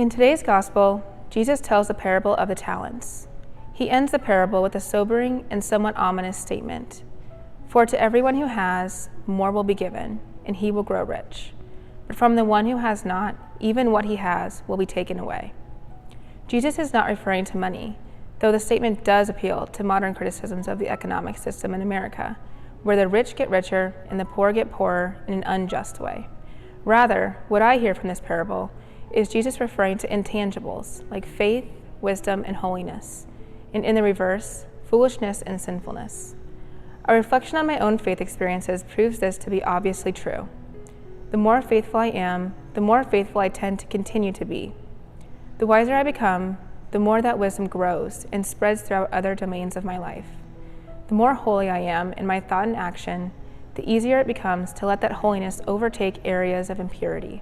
In today's gospel, Jesus tells the parable of the talents. He ends the parable with a sobering and somewhat ominous statement. For to everyone who has, more will be given, and he will grow rich. But from the one who has not, even what he has will be taken away. Jesus is not referring to money, though the statement does appeal to modern criticisms of the economic system in America, where the rich get richer and the poor get poorer in an unjust way. Rather, what I hear from this parable is Jesus referring to intangibles like faith, wisdom, and holiness, and in the reverse, foolishness and sinfulness. A reflection on my own faith experiences proves this to be obviously true. The more faithful I am, the more faithful I tend to continue to be. The wiser I become, the more that wisdom grows and spreads throughout other domains of my life. The more holy I am in my thought and action, the easier it becomes to let that holiness overtake areas of impurity.